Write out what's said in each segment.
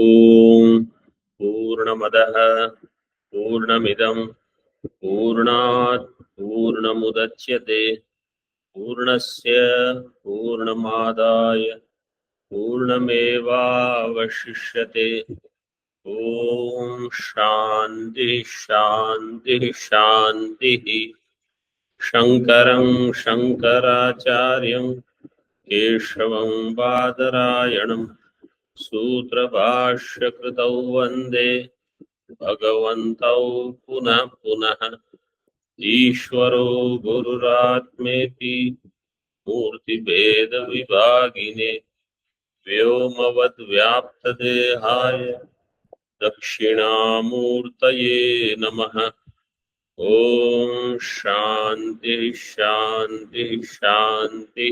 ओम पूर्णमदः पूर्णमिदं पूर्णात् पूर्णमुदच्यते पूर्णस्य पूर्णमादाय पूर्णमेवावशिष्यते। ओम शांति शांति शांति। शंकरं शंकराचार्यं केशवं बादरायणं सूत्रभाष्यकृतौ वन्दे भगवन्तौ पुनः पुनः। ईश्वरो गुरुरात्मेति मूर्तिभेदविभागिने व्योमवद्व्याप्तदेहाय दक्षिणामूर्तये नमः। ओम शांति शांति शांति।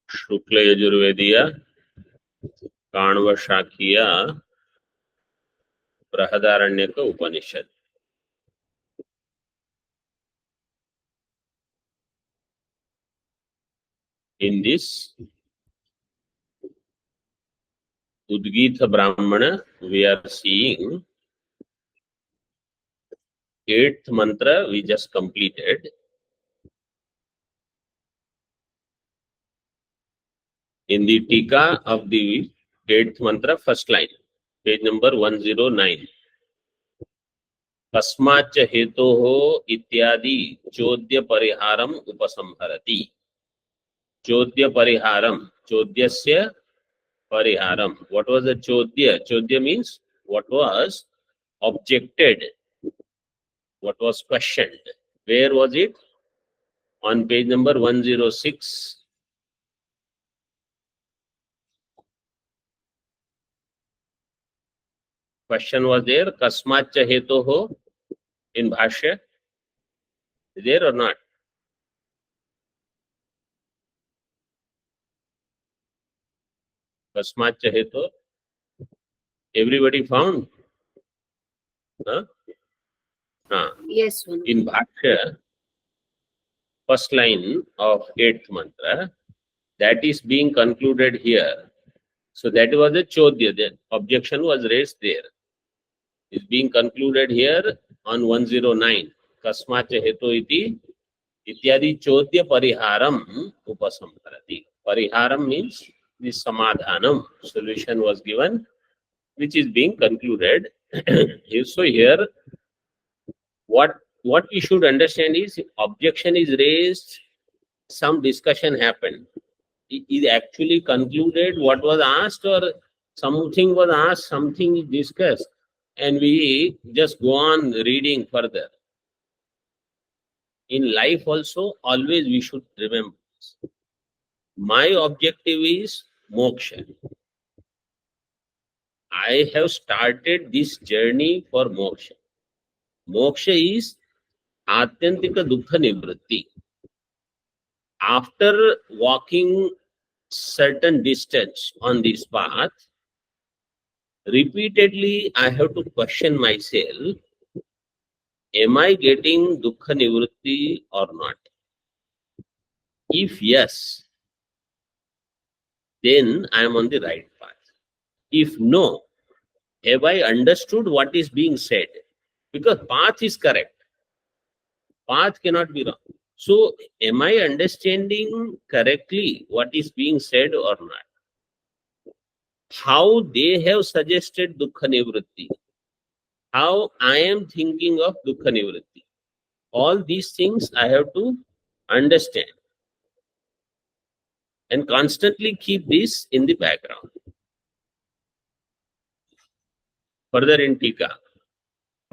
शुक्ल यजुर्वेदीय Kanva शाखीय Brihadaranyaka Upanishad. In this Udgita Brahmana, we are seeing 8th mantra we just completed. In the Tika of the 8th mantra, first line, page number 109. कस्माच्च हेतोः इत्यादि चोद्य परिहारम उपसंहरति। चोद्य परिहारम, चोद्यस्य परिहारम. What was the chodya? Chodya means what was objected, what was questioned. Where was it? On page number 106. Question was there. Kasmacha hetoho in Bhashya. Is there or not? Kasmacha heto. Everybody found? Huh? Yes, in Bhashya, first line of 8th mantra, that is being concluded here. So that was a chodya. The objection was raised there. Is being concluded here on 109. Kasmacha heto iti ityadi chodya pariharam upasamharati. Pariharam means the samadhanam. Solution was given, which is being concluded. So here, what we should understand is, if objection is raised, some discussion happened. It is actually concluded what was asked, or something was asked, something is discussed, and we just go on reading further. In life also, always we should remember this. My objective is moksha. I have started this journey for moksha. Moksha is atyantika dukkha nivritti. After walking certain distance on this path, repeatedly I have to question myself, am I getting dukkha nivritti or not? If yes, then I am on the right path. If no, have I understood what is being said? Because path is correct. Path cannot be wrong. So, am I understanding correctly what is being said or not? How they have suggested dukkha nivritti, how I am thinking of dukkha nivritti. All these things I have to understand and constantly keep this in the background. Further in Tika,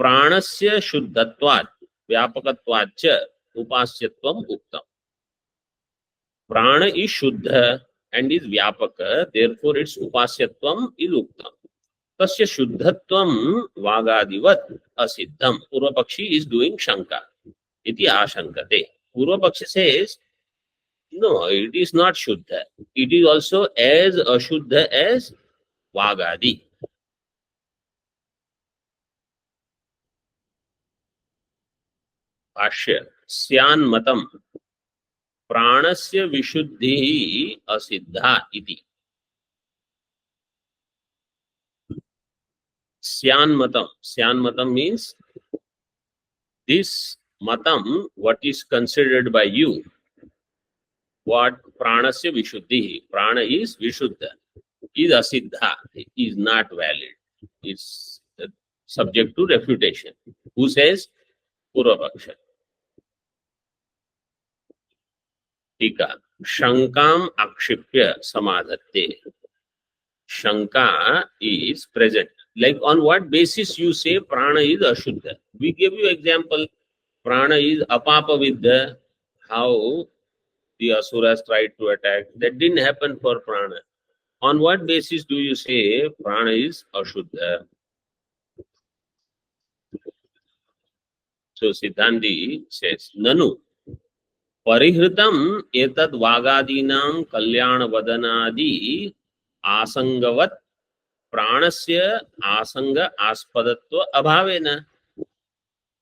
pranasya shuddhatvat vyapakatvat cha upasyatvam uktam. Prana is shuddha and is vyapaka, therefore its upasyatvam is uktam. Tasya shuddhatvam vagadivat asiddham. Purvapakshi is doing shanka. Iti ashankate. Purvapakshi says, no, it is not shuddha. It is also as ashuddha as vagadi. Bhashya. Syan matam. प्राणस्य विशुद्धिः असिद्धा इति। स्यान्मतम means this matam, what is considered by you, what pranasya vishuddhi, prana is vishuddha, is asiddha, is not valid, is subject to refutation. Who says? Purvapaksha. टीका शंकाम आक्षिप्य समाधत्ते. Shanka is present. Like on what basis you say prana is ashuddha? We give you example. Prana is apapa viddha. How the asuras tried to attack. That didn't happen for prana. On what basis do you say prana is ashuddha? So Siddhanti says, Nanu parihritam etad vagadinam kalyana vadanadi asangavat pranasya asanga aspadatva abhavena.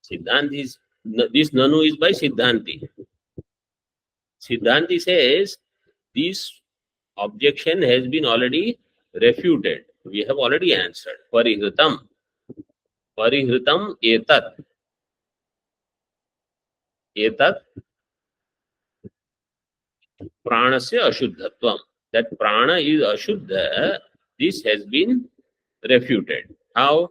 Siddhanti is, this Nanu is by Siddhanti. Siddhanti says this objection has been already refuted. We have already answered. Parihritam. Parihritam etat. Etat pranasya ashuddhatvam. That prana is ashuddha. This has been refuted. How?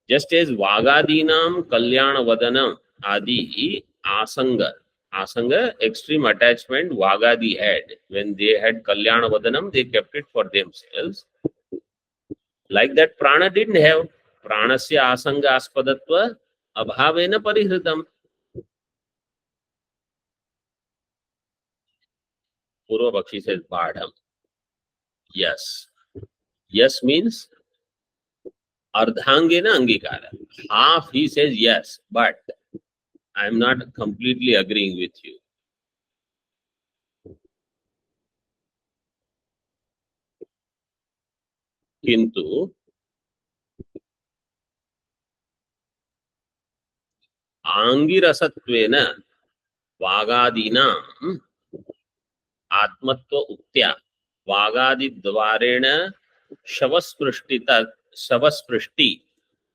Just as vagadinam kalyana vadanam adi asanga. Asanga, extreme attachment Vagadi had. When they had Kalyana Vadanam, they kept it for themselves. Like that, Prana didn't have. Pranasya Asanga Aspadatva Abhavena Parihritam. Purva Bakshi says Badham. Yes. Yes means Ardhangena Angikara. Half he says yes, but I am not completely agreeing with you. Kintu Angirasatvena Vagadinam आत्मत्व उक्त्या वागादि द्वारेण शवस्पृष्टि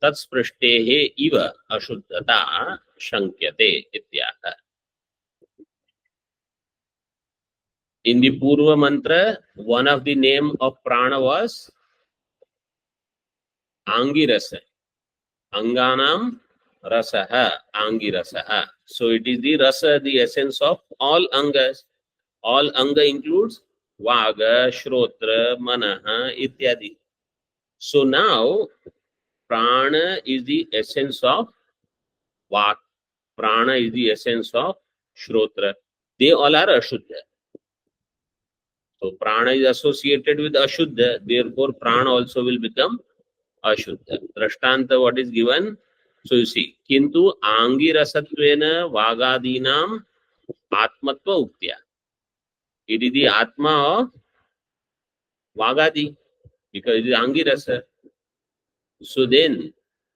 तत्स्पृष्टेः इव अशुद्धता शंक्यते इत्याह. In the Purva mantra, one of the name of prana was Angirasa. Anganam rasaha, Angirasaha. So it is the rasa, the essence of all angas. All anga includes vaga, shrotra, manaha, ityadi. So now prana is the essence of vak. Prana is the essence of shrotra. They all are ashuddha. So prana is associated with ashuddha. Therefore prana also will become ashuddha. Drashtanta what is given? So you see, kintu angirasatvena vagadinam atmatva uktya. It is the Atma of Vagadi, because it is Angirasa. So then,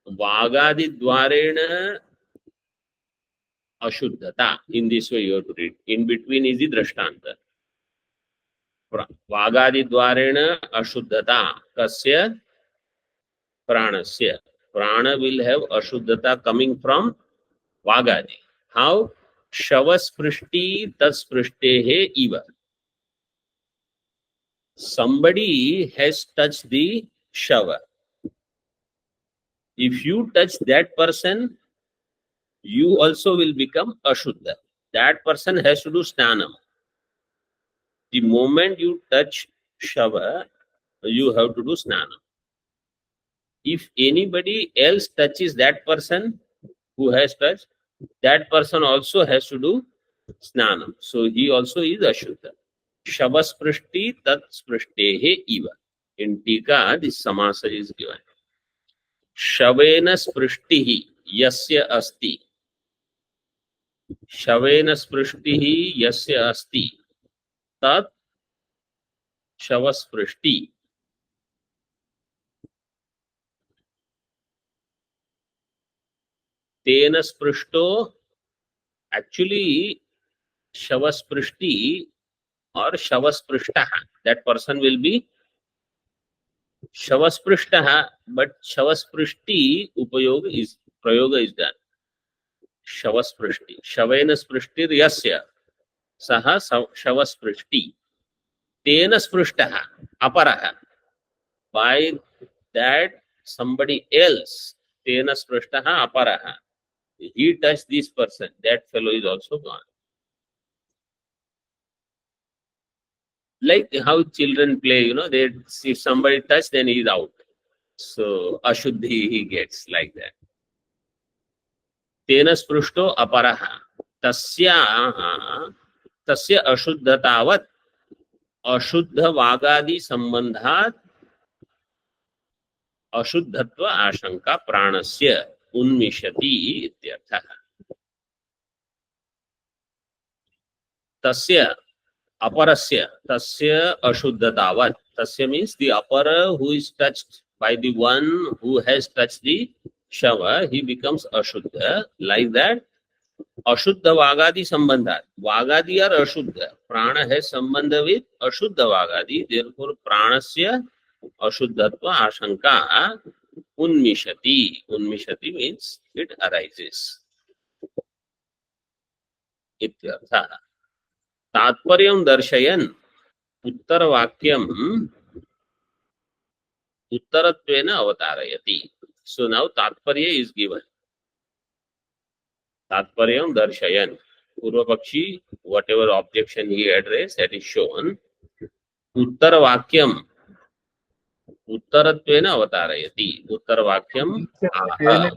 Vagadi Dwarena Ashuddhata. In this way you have to read. In between is the Drashtanta. Vagadi Dwarena Ashuddhata. Kasya Pranasya. Prana will have Ashuddhata coming from Vagadi. How? Shavasprishti Tatsprishtehe Iva. Somebody has touched the shava. If you touch that person, you also will become ashuddha. That person has to do snanam. The moment you touch shava, you have to do snanam. If anybody else touches that person who has touched, that person also has to do snanam. So he also is ashuddha. Shavasprishti tat sprishtehe iva. In Tika, this samasa is given. Shavena sprishtihi yasya asti. शवेन स्पृष्टिः यस्य अस्ति तत् शवस्पृष्टि. तेन स्पृष्टो, actually Shavasprishti or Shavasprishtaha. That person will be Shavasprishtaha, but Shavasprishti upayog is prayoga is done. Shavasprishti. Shavena sprishtir yasya. Saha Shavasprishti. Tena sprishtaha. Aparaha. By that somebody else. Tena sprishtaha aparaha. He touched this person. That fellow is also gone. Like how children play, you know, they see somebody touch, then he is out. So Ashuddhi he gets like that. Tena sprushto aparaha. Tasya tasya ashuddhatavat ashuddha vagadi sambandhat ashuddhatva ashanka pranasya unmishati ityarthah. Tasya aparasya tasya ashuddhatavat. Tasya means the apara who is touched by the one who has touched the shava, he becomes ashuddha. Like that, ashuddha vagadi sambandha. Vagadi are ashuddha. Prana has sambandha with ashuddha vagadi. Therefore, pranasya ashuddhatva ashanka unmishati. Unmishati means it arises. Ityartha. Tatparyam darshayan उत्तरवाक्यम उत्तरत्वेन अवतारयति. So now tatparya is given. Tatparyam darshayan. Purva Pakshi, whatever objection he addressed, that is shown. Uttaravakyam उत्तरत्वेन अवतारयति. उत्तरवाक्यम आह.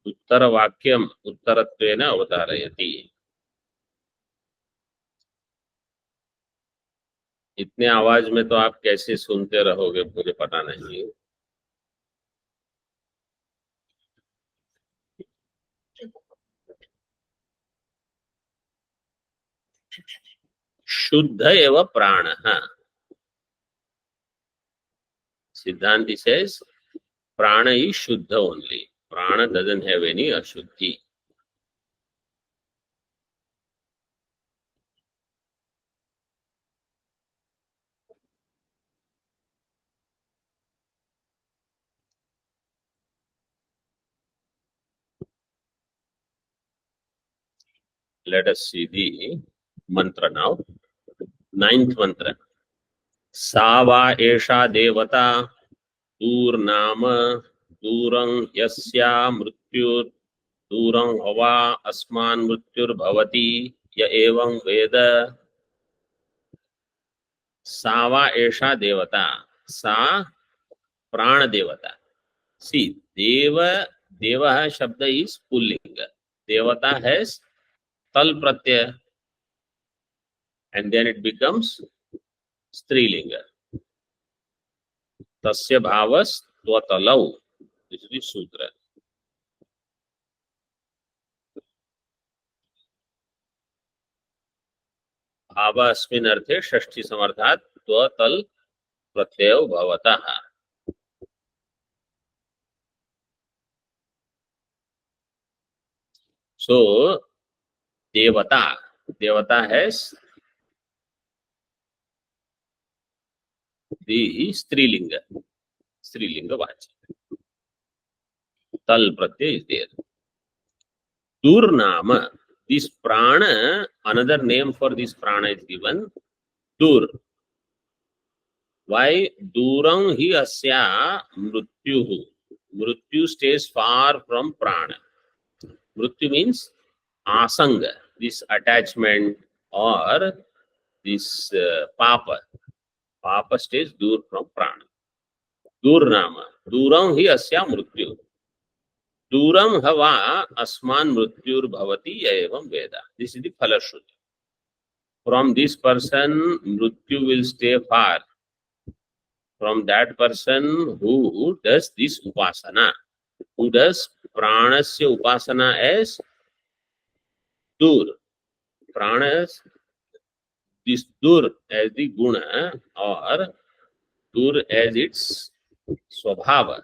उत्तरवाक्यम उत्तरत्वेन अवतारयति. इतने आवाज में तो आप कैसे सुनते रहोगे मुझे पता नहीं. शुद्ध एव प्राणः. Siddhanti says prana is shuddha only. Prana doesn't have any ashuddhi. Let us see the mantra now. Ninth mantra. Sava esha devata Durnama Durang Yasya Mrityur Durang Hava Asman Mrityur Bhavati Ya Evang Veda. Sava Esha Devata. Sa Prana Devata. See, Deva Shabda is Pullinga. Devata has Tal Pratyaya and then it becomes Strilinga. Tasya Bhavas Tvatalau. This is the Sutra. भावा अस्मिन् अर्थे षष्ठी समर्थात् त्वतल प्रत्ययो भवतः. So devata has the strilinga vacha. Tal pratyay is there. Durnama. This prana, another name for this prana is given. Dur. Why? Durang hi asya mrityuhu. Mrityu stays far from prana. Mrityu means asanga, this attachment or this papa. Papa stays dur from prana. Durnama. Durang hi asya mrityu. Duram hava asman mrityur bhavati evam veda. This is the Phalashruti. From this person, mrityu will stay far. From that person who does this upasana, who does pranasya upasana as dur. Pranas this dur as the guna or dur as its swabhava,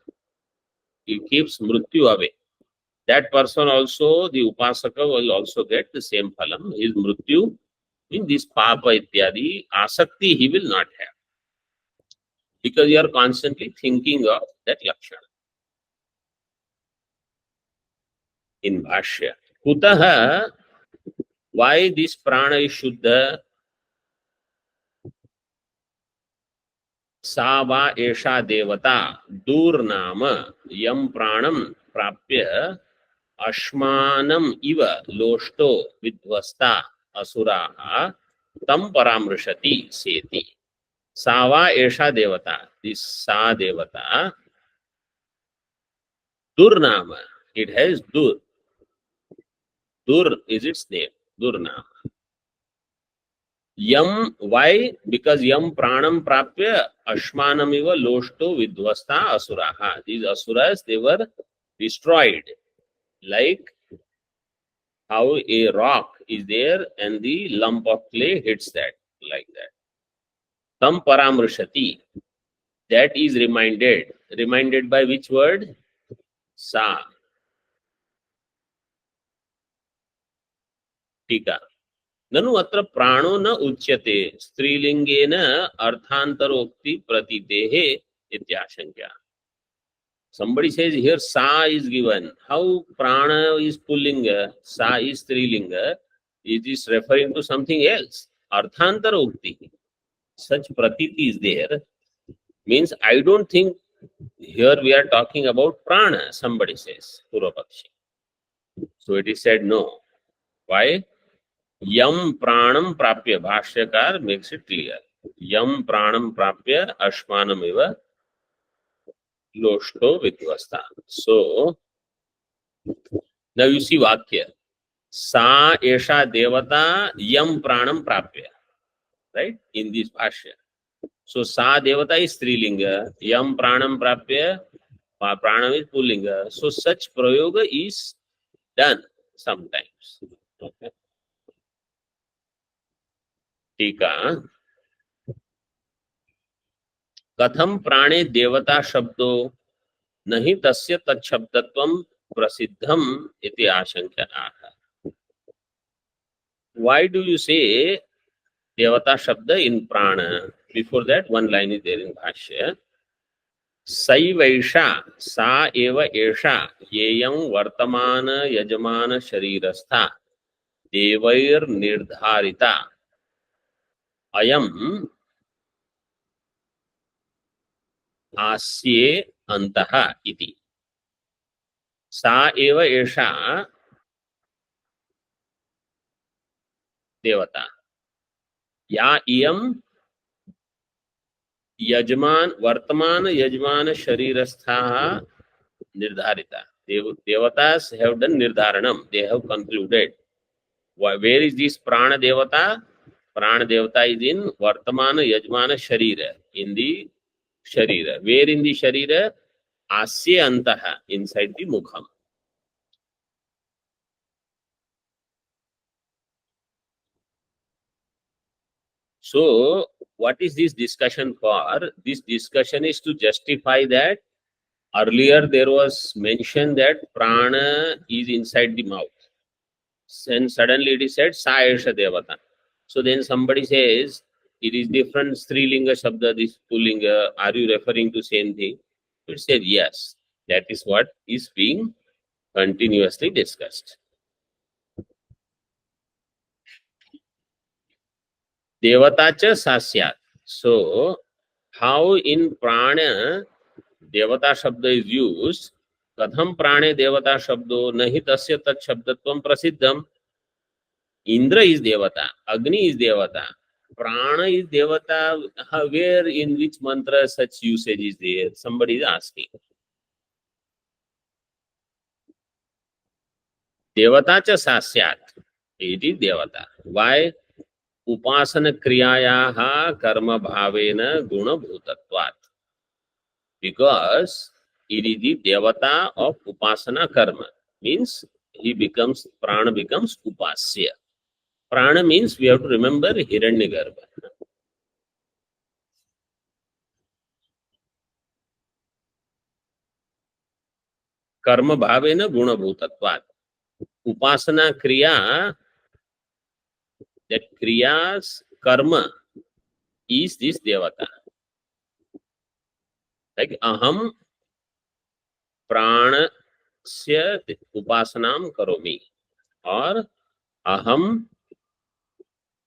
it keeps mrityu away. That person also, the upasaka will also get the same phalam. His mrityu in this papa ityadi asakti he will not have, because you are constantly thinking of that lakshana. In Bhashya, kutaha, why this prana is shuddha? सा वा एषा देवता दूर्नाम यम प्राणम प्राप्य अश्मानम इव लोष्टो विध्वस्ता असुराः तम परामृशति सेति. सा वा एषा देवता, दिस सा देवता, दुर्नाम, it has dur is its name, durnaam. Yam, why? Because yam pranam prapya ashmanam iva loshto vidvasta asuraha. These asuras, they were destroyed, like how a rock is there and the lump of clay hits that, like that. Tam paramrishati, that is reminded. Reminded by which word? Sa. Tika. ननु अत्र प्राणो न उच्यते स्त्रीलिंगेन अर्थांतरोक्ति प्रतीतेः इत्याशंका. Somebody says here sa is given. How prana is pullinga, sa is strilinga? It is referring to something else. Arthantarokti. Such pratiti is there. Means I don't think here we are talking about prana, somebody says, Purvapakshi. So it is said no. Why? Yam pranam prapya, Bhashyakar makes it clear. Yam pranam prapya ashmanam eva loshto vidvasta. So now you see Vakya. Sa esha devata yam pranam prapya. Right? In this Bhashya. So sa devata is strilinga, yam pranam prapya, pranam is pullinga. So such prayoga is done sometimes. Okay. टीका. कथम प्राणे देवता शब्दो नहीं तस्य तच्छब्दत्वं प्रसिद्धम इति आशंक्यः. Why do you say devata shabda in prana? Before that, one line is there in Bhashya. Saivaisha, sa eva esha, yeyam vartamana yajamana sharirastha, devair nirdharita, ayam आस्ये अंतः इति. सा एव एषा देवता, या इयं यजमान वर्तमान यजमान शरीरस्थाः निर्धारिता. Devatas have done nirdaranam. They have concluded. Where is this prana devata? Prana devata is in vartamana yajmana sharira, in the sharira. Where in the sharira? Asya antaha, inside the mukham. So what is this discussion for? This discussion is to justify that earlier there was mention that prana is inside the mouth, and suddenly it is said sa esha devata. So then somebody says it is different strilinga shabda, this pullinga. Are you referring to same thing? It said yes. That is what is being continuously discussed. Devata cha sasyat. So how in prana devata shabda is used? Katham prane devata shabdo nahi tasya tat shabdatvam prasiddham. Indra is devata, Agni is devata, prana is devata. Where, in which mantra such usage is there? Somebody is asking. Devata cha sasyat. It is devata. Why? Upasana kriyayaha karma bhavena guna bhutatvat. Because it is the devata of upasana karma. Means he becomes, prana becomes upasya. Prana means we have to remember Hiranyagarbha. कर्म भावेन गुणभूतत्वात्. Upasana kriya, that kriya's karma is this devata. Like aham pranasya upasanam karomi, or aham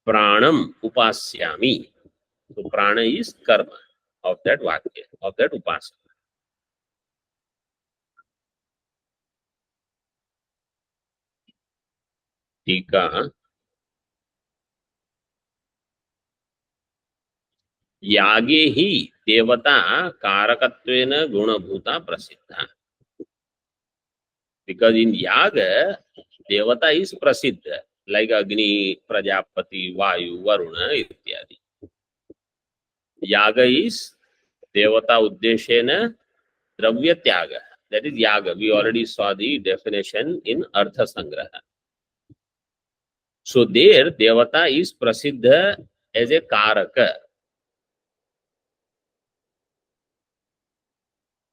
pranam upasyami. So prana is karma of that vakya, of that upasana. टीका. यागे ही देवता कारकत्वेन गुणभूता प्रसिद्धा. Because in yaga, devata is prasiddha, like Agni, Prajapati, Vayu, Varuna, ityadi. Yaga is devata uddeshena dravya tyaga. That is yaga. We already saw the definition in Artha Sangraha. So there, devata is prasiddha as a karaka.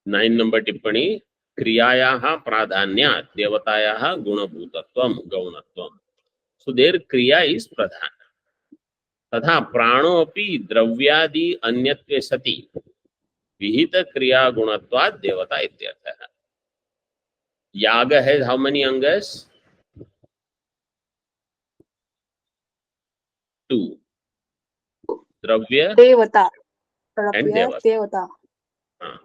9 number tippani. क्रियायाः प्राधान्यात् देवतायाः गुणभूतत्वं गौणत्वं. So there क्रिया is प्रधान. तथा प्राणो अपि द्रव्यादि अन्यत्वे सति विहित क्रिया गुणत्वात् देवता इत्यर्थः. याग has how many angas? 2. Dravya Devata. and Dravya, devata. Devata.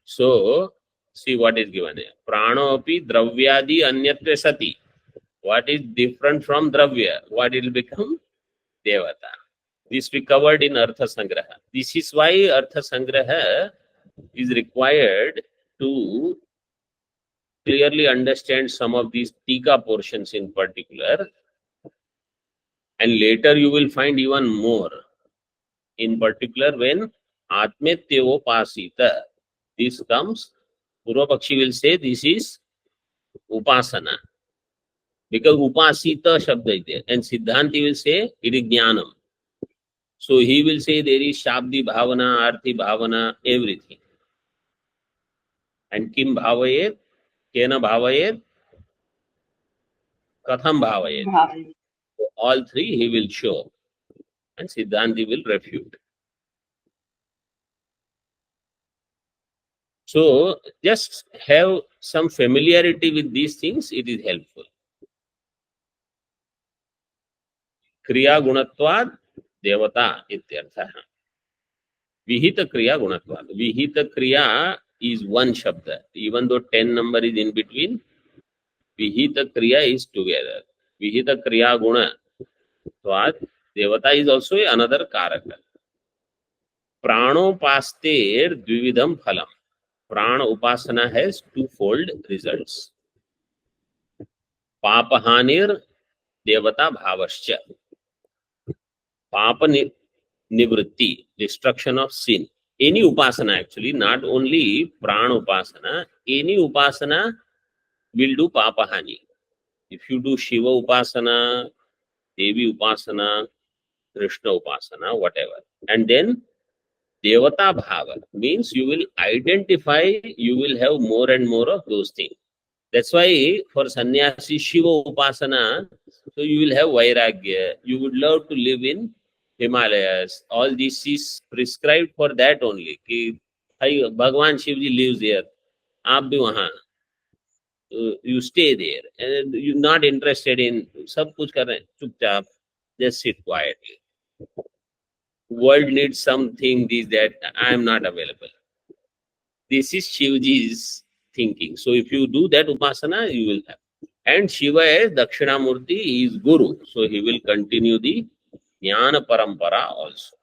So see what is given here. Prano api dravyadi anyatre sati. What is different from dravya? What will become? Devata. This we covered in Artha Sangraha. This is why Artha Sangraha is required to clearly understand some of these tika portions in particular. And later you will find even more. In particular when Atmetyevopasita, this comes, Purva Pakshi will say this is Upasana. Because Upasita Shabda is there. And Siddhanti will say it is Jnanam. So he will say there is Shabdi Bhavana, Arthi Bhavana, everything. And Kim Bhavayet, Kena Bhavayet, Katham Bhavayet. So all three he will show. And Siddhanti will refute. So just have some familiarity with these things, it is helpful. Kriya Gunatvad Devata ityartha. Vihita Kriya Gunatvad. Vihita Kriya is one Shabda. Even though 10 number is in between, Vihita Kriya is together. Vihita Kriya Gunatvad Devata is also another Karaka. Pranopaster Dvividham Phalam. Prana Upasana has twofold results. Papahanir Devata Bhavascha. Papa Nivritti, destruction of sin. Any Upasana actually, not only Prana Upasana, any Upasana will do Papahani. If you do Shiva Upasana, Devi Upasana, Krishna Upasana, whatever. And then Devata Bhava means you will identify, you will have more and more of those things. That's why for sannyasi Shiva Upasana, so you will have Vairagya. You would love to live in Himalayas. All this is prescribed for that only. कि भाई भगवान शिव जी lives here. आप भी वहाँ. You stay there and you're not interested in सब कुछ कर रहे हैं चुपचाप. Just sit quietly. World needs something, this, that. I am not available. This is Shivji's thinking. So if you do that upasana, you will have. And Shiva is Dakshinamurti, he is Guru. So he will continue the Jnana Parampara also.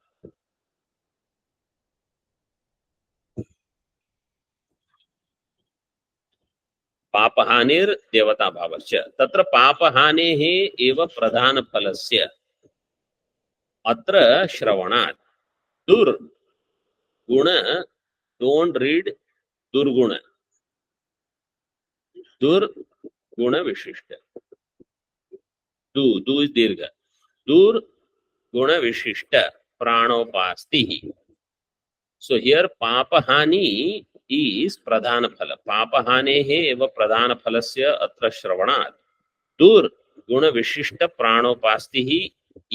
Papahanir Devata Bhavasya. Tatra Papahanehe eva Pradhana Phalasya. Atra Shravanat. Dur Guna, don't read Durguna. Dur Guna Vishishta. Do is Dirgha. दुर्गुण विशिष्ट प्राणोपास्ति. So here पापहानि is प्रधान फल. पापहानेः एव प्रधान फलस्य अत्र श्रवणात् दुर्गुण विशिष्ट प्राणोपास्तिः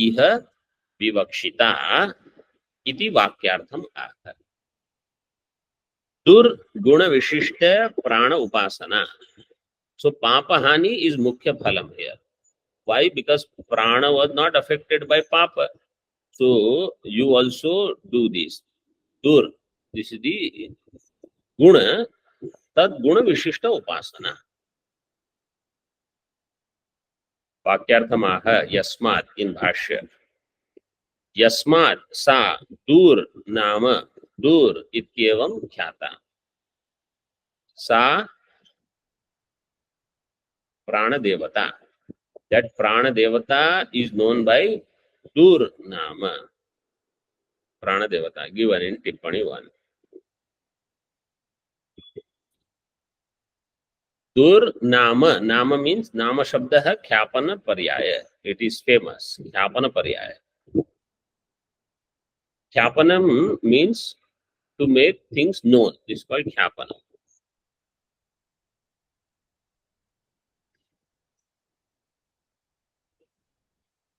इह विवक्षिता इति वाक्यार्थम आह. दुर्गुण विशिष्ट प्राण उपासना. So papahani is mukhya phalam here. Why? Because prana was not affected by papa. So you also do this. Dur. This is the guna. Tad guna vishishta upasana. Vakyarthamaha yasmat in bhashya. Yasmat sa dur nama dur ityevam khyata. Sa prana devata. That prana devata is known by dur nama. Prana devata given in Tippani 1. Dur nama. Nama means nama shabda khyapana paryaya. It is famous. Khyapana paryaya. Khyapanam means to make things known. This is called khyapanam.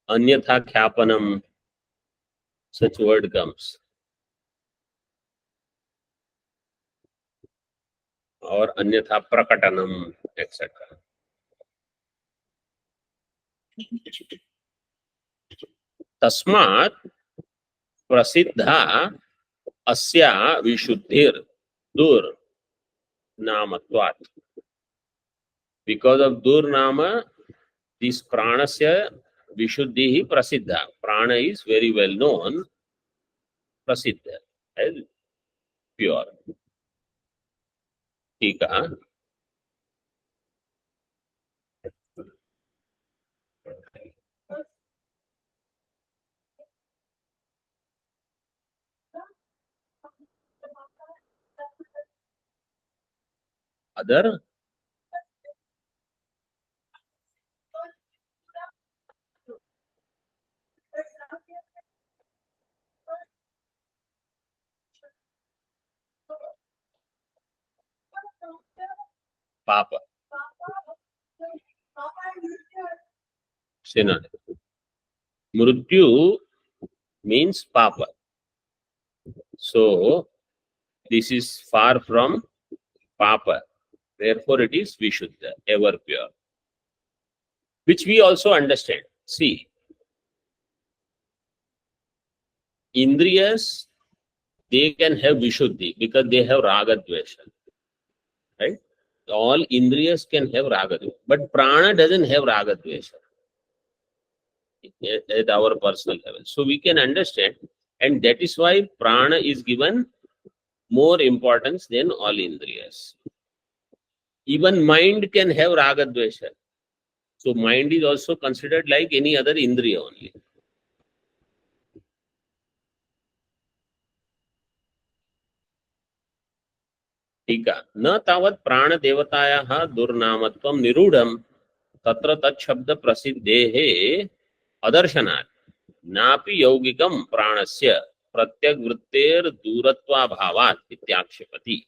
Anyatha khyapanam, such word comes. Or anyatha prakatanam, etc. Tasmat prasiddha asya vishuddhir dur namatvat. Because of dur nama, this pranasya vishuddhi prasiddha. Prana is very well known. Prasiddha as pure. Tika. Other papa. Synonym. Mrityu means papa. So this is far from papa. Therefore it is vishuddha, ever pure. Which we also understand. See, Indriyas, they can have vishuddhi because they have raga dvesha. Right? All Indriyas can have raga dvesha. But prana doesn't have raga dvesha at our personal level. So we can understand, and that is why prana is given more importance than all Indriyas. Even mind can have raga dvesha. So mind is also considered like any other Indriya only. टीका न तावत् प्राण देवतायाः दुर्नामत्वं निरूढं तत्र तच्छब्द प्रसिद्धेः अदर्शनात् नापि यौगिकं प्राणस्य प्रत्यग्वृत्तेर दूरत्वाभावात् इत्याक्षेपति.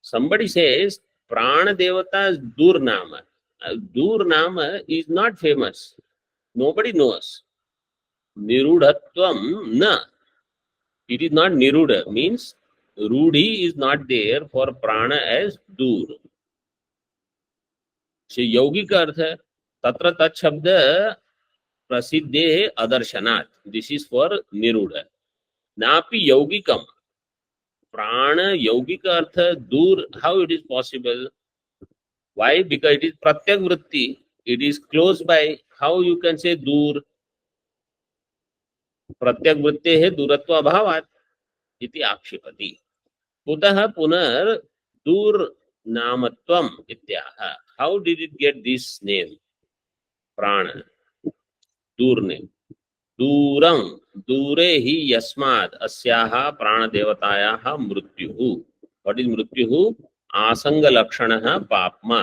Somebody says prana devata's durnama. Durnama is not famous. Nobody knows. Nirudhatvam na. It is not niruda. Means rudhi is not there for prana as dur. So yogika artha tatra tat shabda prasiddhe adarsanat. This is for niruda. Napi yogikam. Prana yogika artha dur. How it is possible? Why? Because it is pratyak vritti. It is close by. How you can say dur? प्रत्यक वृत्ते है दूरत्व अभावात् इति आक्षेपति. कुतः पुनर् दूर नामत्वम इत्याह. How did it get this name प्राण? दूर name. दूरं दूरे हि यस्मात् अस्याः प्राण देवतायाः मृत्युः. व्हाट इज मृत्युः? आसंग लक्षणः पाप्मा.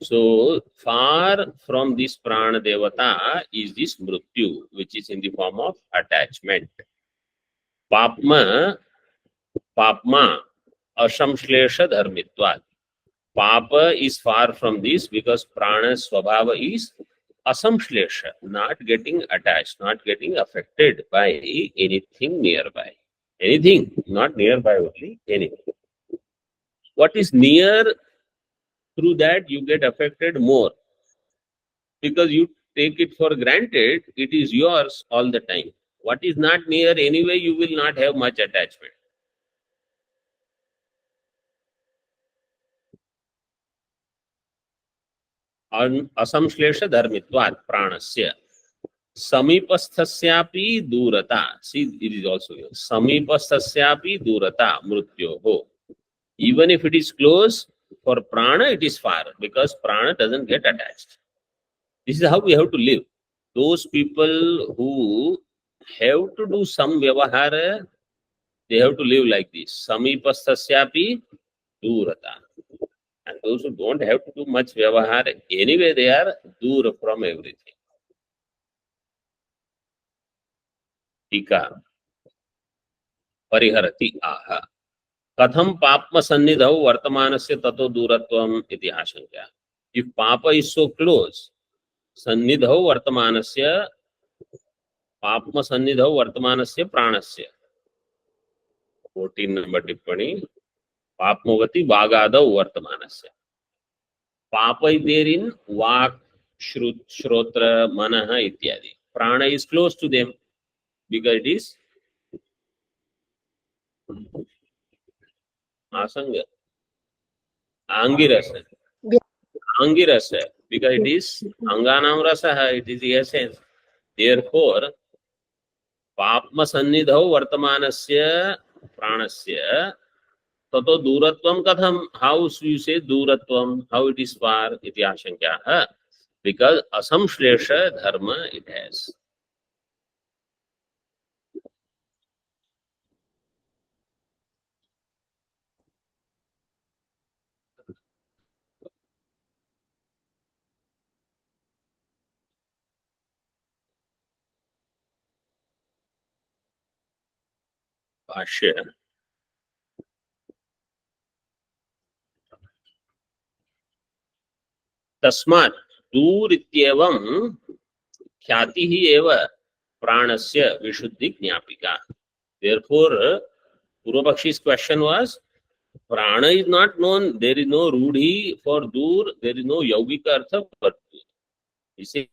So far from this prana devata is this mrityu, which is in the form of attachment. Papma, papma, asamshlesha dharmitvat. Papa is far from this because prana's swabhava is asamshlesha, not getting attached, not getting affected by anything nearby. Anything, not nearby only, anything. What is near, through that you get affected more because you take it for granted, it is yours all the time. What is not near anyway, you will not have much attachment. Asamshlesha dharmitvat pranasya. Samipasthasyapi durata. See, it is also here. Samipasthasyapi durata mrityoho. Even if it is close, for prana it is far because prana doesn't get attached. This is how we have to live. Those people who have to do some vyavahara, they have to live like this. Samipasthasyapi durata. And those who don't have to do much vyavahara, anyway they are dur from everything. Tika परिहरति आह कथम पाप्म सन्निधौ वर्तमानस्य ततो दूरत्वम इति आशंका. If papa is so close, सन्निधौ वर्तमानस्य, पाप्म सन्निधौ वर्तमानस्य प्राणस्य. 14 number टिप्पणी. पाप्मवति वागादौ वर्तमानस्य. Papa is there in vak, shrotra, manah ityadi. Prana is close to them because it is asanga, angirasa. Angirasa, because it is anganam rasaha, it is the essence. Therefore, papma sannidhau vartamanasya pranasya tato duratvam katham. How you say duratvam? How it is far? Iti ashankyaha. Because asamshlesha dharma it has. Bhashya. तस्मात् दूर इत्येवं ख्याति ही एव प्राणस्य विशुद्धि ज्ञापिका. Therefore, Purvapakshis question was, prana is not known, there is no rudhi for dur, there is no yogic artha for dur. He said,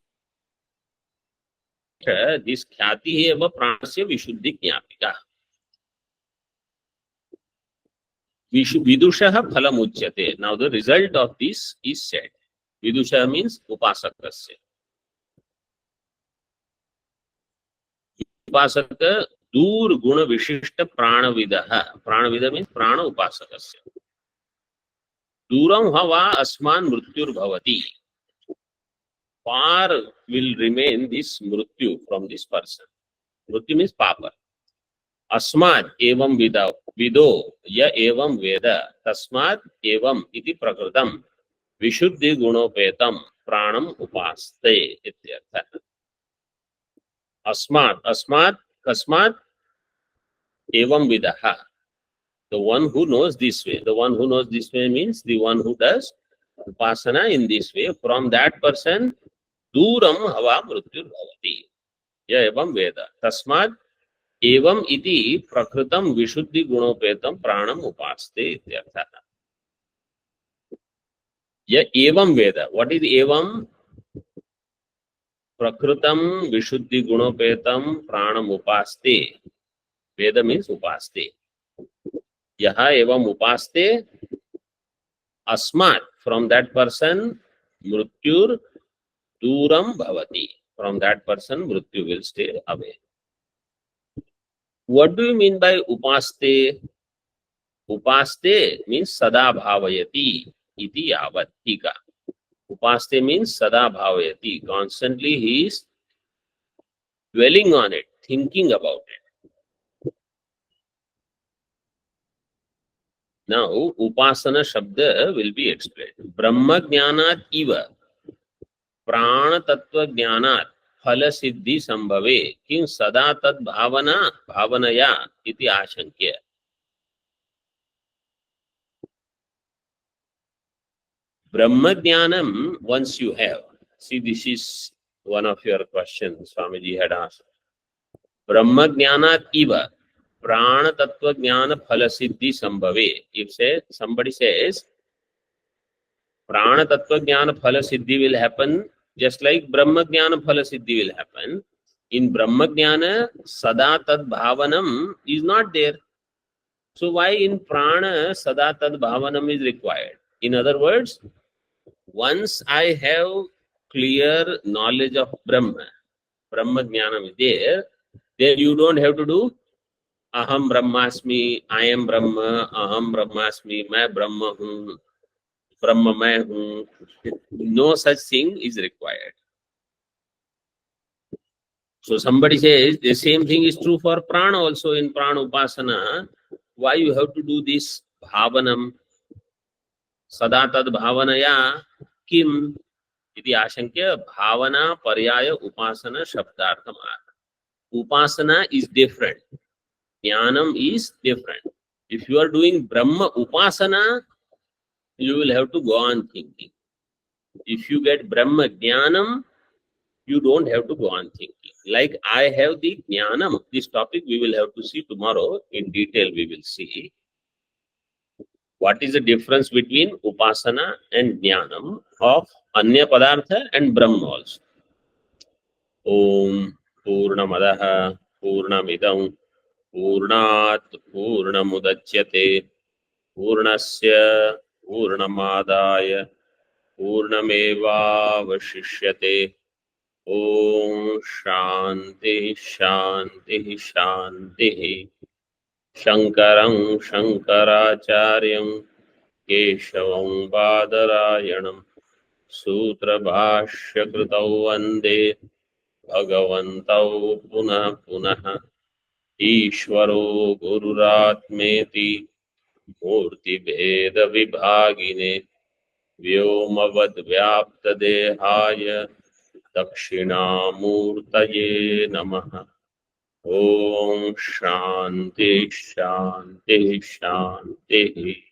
this khyati hi eva pranasya vishuddhi jnapika. Vidushaha phalam uchyate. Now the result of this is said. Vidusha means upasakasya. Upasaka dur guna vishishta pranavidaha. Pranavida means prana upasakasya. Duram hava asman mrityur bhavati. Far will remain this mrityu from this person. Mrityu means papa. Asmad evam vido ya evam veda tasmad evam iti prakritam vishuddhi gunopetam pranam upaste ityartha. Asmad kasmad evam vidaha. The one who knows this way. The one who knows this way means the one who does upasana in this way. From that person, duram hava mrityur bhavati. Ya evam veda. Tasmad evam iti prakritam vishuddhi gunopetam pranam upaste ityartha. Ya evam veda. What is evam? Prakritam vishuddhi gunopetam pranam upaste. Veda means upaste. Yaha evam upaste asmat. From that person mrityur duram bhavati. From that person mrityu will stay away. What do you mean by upaste? Upaste means sada bhavayati iti yavat. Tika. Upaste means sada bhavayati. Constantly he is dwelling on it, thinking about it. Now, upasana shabda will be explained. Brahma jnanat iva प्राण तत्व ज्ञानात् फल सिद्धि संभवे किं सदा तद भावना भावनया इति आशंक्य. Brahma jnanam, once you have, see, this is one of your questions Swamiji had asked. Brahma jnanat iva prana tattva jnana phala siddhi sambhave. If somebody says prana tattva jnana phala siddhi will happen just like Brahma jnana phala siddhi will happen, in Brahma jnana sada tad bhavanam is not there. So why in prana sada tad bhavanam is required? In other words, once I have clear knowledge of Brahma jnanam is there, then you don't have to do aham brahmasmi, I am Brahma, aham brahmasmi, main Brahma hu, Brahma main hu. No such thing is required. So somebody says the same thing is true for prana also. In prana upasana, why you have to do this bhavanam? Sada tad bhavanaya kim iti ashankya bhavana paryaya upasana shabdartham. Upasana is different. Jnanam is different. If you are doing Brahma upasana, you will have to go on thinking. If you get Brahma jnanam, you don't have to go on thinking. Like I have the jnanam, this topic we will have to see tomorrow in detail. We will see what is the difference between upasana and jnanam of anya padartha and Brahma also. Om Purnamadaha Purnamidam Purnat Purnamudachyate Purnasya Purnamadaya Purnamevavashishyate. Om Shanti Shanti Shanti. Shankaram Shankaracharyam Keshavam Badarayanam Sutra Bhashya Kritau Vande Bhagavantau Punah Punah Ishvaro Gururatmeti Murti Bheda Vibhagine Vyomavad Vyapta Dehaya Dakshinamurtaye Namaha. Om Shanti Shanti Shanti.